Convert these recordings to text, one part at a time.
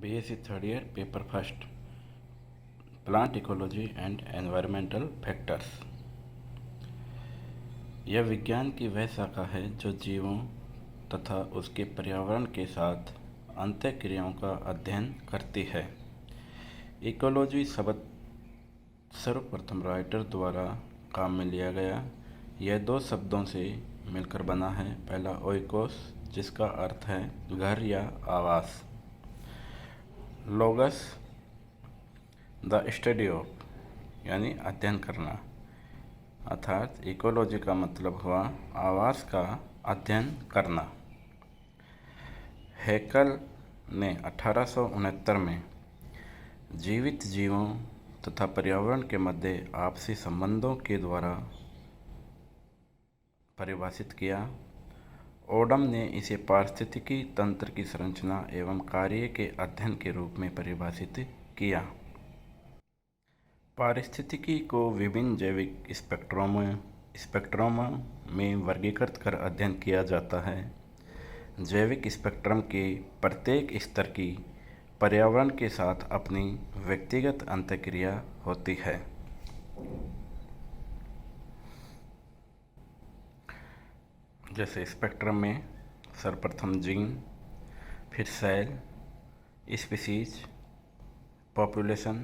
BSc third year paper first plant ecology and environmental factors. यह विज्ञान की वह शाखा है जो जीवों तथा उसके पर्यावरण के साथ अंतःक्रियाओं का अध्ययन करती है। इकोलॉजी शब्द सर्वप्रथम राइटर द्वारा काम में लिया गया। यह दो शब्दों से मिलकर बना है। पहला ओइकोस, जिसका अर्थ है घर या आवास। लोगस, द स्टडी ऑफ, यानी अध्ययन करना, अर्थात इकोलॉजी का मतलब हुआ आवास का अध्ययन करना। हैकल ने 1869 में जीवित जीवों तथा पर्यावरण के मध्य आपसी संबंधों के द्वारा परिभाषित किया। ओडम ने इसे पारिस्थितिकी तंत्र की संरचना एवं कार्य के अध्ययन के रूप में परिभाषित किया। पारिस्थितिकी को विभिन्न जैविक स्पेक्ट्रमों में वर्गीकृत कर अध्ययन किया जाता है। जैविक स्पेक्ट्रम के प्रत्येक स्तर की पर्यावरण के साथ अपनी व्यक्तिगत अंतःक्रिया होती है। जैसे स्पेक्ट्रम में सर्वप्रथम जीन, फिर सेल, स्पीसीज, पॉपुलेशन,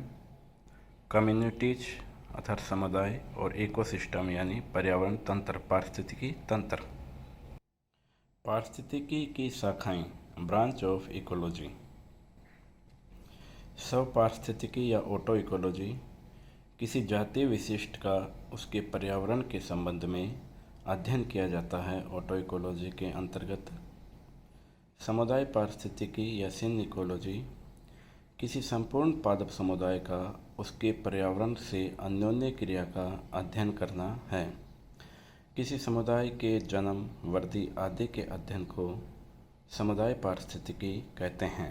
कम्युनिटीज अर्थात समुदाय और इकोसिस्टम यानी पर्यावरण तंत्र, पारिस्थितिकी तंत्र। पारिस्थितिकी की शाखाएं, ब्रांच ऑफ इकोलॉजी। स्व पारिस्थितिकी या ऑटो इकोलॉजी किसी जातीय विशिष्ट का उसके पर्यावरण के संबंध में अध्ययन किया जाता है। ऑटो इकोलॉजी के अंतर्गत समुदाय पारिस्थितिकी या सिन इकोलॉजी किसी संपूर्ण पादप समुदाय का उसके पर्यावरण से अन्योन्य क्रिया का अध्ययन करना है। किसी समुदाय के जन्म, वृद्धि आदि के अध्ययन को समुदाय पारिस्थितिकी कहते हैं।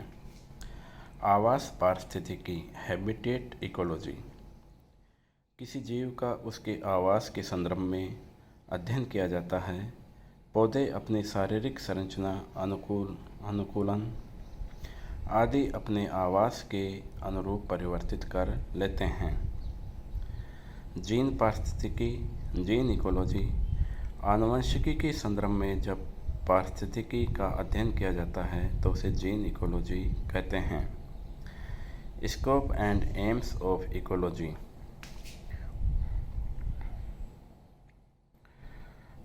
आवास पारिस्थितिकी, हैबिटेट इकोलॉजी किसी जीव का उसके आवास के संदर्भ में अध्ययन किया जाता है। पौधे अपनी शारीरिक संरचना, अनुकूलन आदि अपने आवास के अनुरूप परिवर्तित कर लेते हैं। जीन पारिस्थितिकी, जीन इकोलॉजी आनुवंशिकी के संदर्भ में जब पारिस्थितिकी का अध्ययन किया जाता है तो उसे जीन इकोलॉजी कहते हैं। Scope and aims of ecology.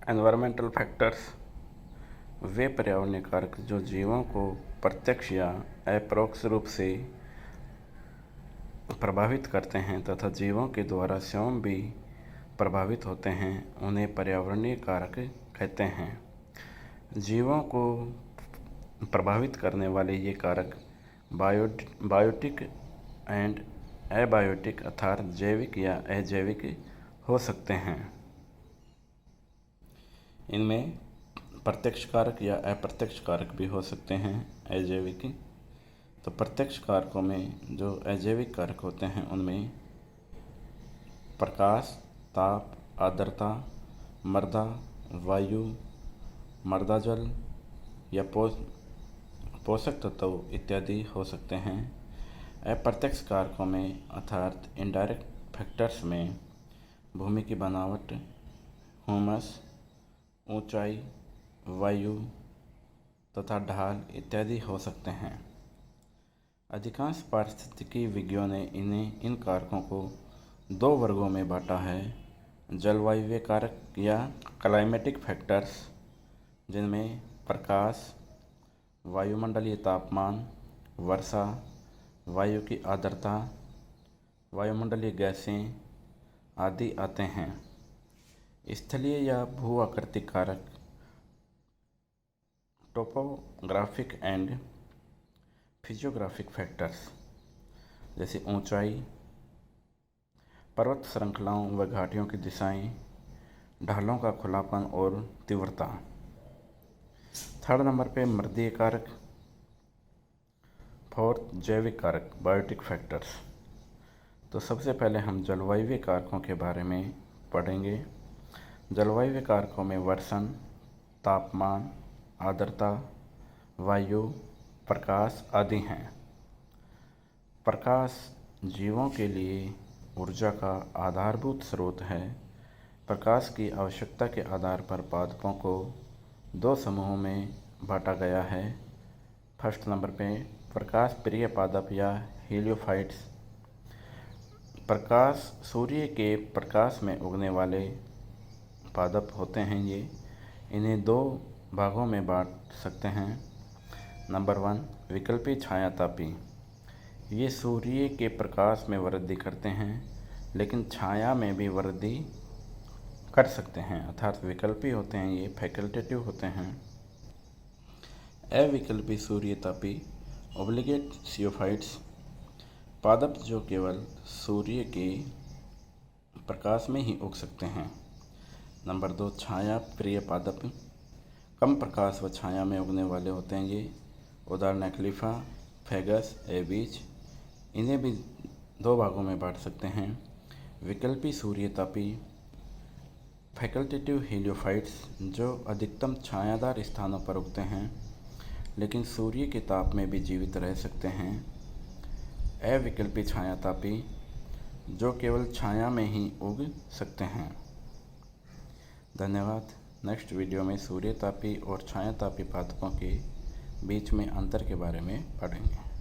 Environmental factors वे पर्यावरणीय कारक जो जीवों को प्रत्यक्ष या अपरोक्ष रूप से प्रभावित करते हैं तथा जीवों के द्वारा स्वयं भी प्रभावित होते हैं, उन्हें पर्यावरणीय कारक कहते हैं। जीवों को प्रभावित करने वाले ये कारक बायोटिक एंड अबायोटिक अर्थात जैविक या अजैविक हो सकते हैं। इनमें प्रत्यक्ष कारक या अप्रत्यक्ष कारक भी हो सकते हैं। अजैविक तो प्रत्यक्ष कारकों में जो अजैविक कारक होते हैं उनमें प्रकाश, ताप, आर्द्रता, मृदा, वायु, मृदा जल या पोषक तत्व इत्यादि हो सकते हैं। अप्रत्यक्ष कारकों में अर्थात इनडायरेक्ट फैक्टर्स में भूमि की बनावट, ह्यूमस, ऊंचाई, वायु तथा ढाल इत्यादि हो सकते हैं। अधिकांश पारिस्थितिकी विज्ञों ने इन कारकों को दो वर्गों में बांटा है। जलवायु कारक या क्लाइमेटिक फैक्टर्स, जिनमें प्रकाश, वायुमंडलीय तापमान, वर्षा, वायु की आर्द्रता, वायुमंडलीय गैसें आदि आते हैं। स्थलीय या भू आकृतिक कारक, टोपोग्राफिक एंड फिजियोग्राफिक फैक्टर्स, जैसे ऊंचाई, पर्वत श्रृंखलाओं व घाटियों की दिशाएं, ढालों का खुलापन और तीव्रता। थर्ड नंबर पे मृदीय कारक। फोर्थ जैविक कारक, बायोटिक फैक्टर्स। तो सबसे पहले हम जलवायु कारकों के बारे में पढ़ेंगे। जलवायु कारकों में वर्षण, तापमान, आर्द्रता, वायु, प्रकाश आदि हैं। प्रकाश जीवों के लिए ऊर्जा का आधारभूत स्रोत है। प्रकाश की आवश्यकता के आधार पर पादपों को दो समूहों में बांटा गया है। फर्स्ट नंबर पे प्रकाश प्रिय पादप या हीलियोफाइट्स। प्रकाश सूर्य के प्रकाश में उगने वाले पादप होते हैं। ये इन्हें दो भागों में बांट सकते हैं। नंबर 1 विकल्पी छायातापी। ये सूर्य के प्रकाश में वृद्धि करते हैं लेकिन छाया में भी वृद्धि कर सकते हैं, अर्थात विकल्पी होते हैं, ये फैकल्टेटिव होते हैं। अविकल्पी सूर्यतापी ऑब्लिगेट जियोफाइट्स। पादप जो केवल सूर्य के प्रकाश में ही उग सकते हैं। नंबर 2 छाया प्रिय पादप। कम प्रकाश व छाया में उगने वाले होते हैं ये, उदाहरण एक्लिफा, फैगस, एबीज। इन्हें भी दो भागों में बांट सकते हैं। विकल्पी सूर्यतापी फैकल्टेटिव हीलियोफाइट्स जो अधिकतम छायादार स्थानों पर उगते हैं लेकिन सूर्य के ताप में भी जीवित रह सकते हैं। अविकल्पी छायातापी जो केवल छाया में ही उग सकते हैं। धन्यवाद। नेक्स्ट वीडियो में सूर्यतापी और छायातापी पादपों के बीच में अंतर के बारे में पढ़ेंगे।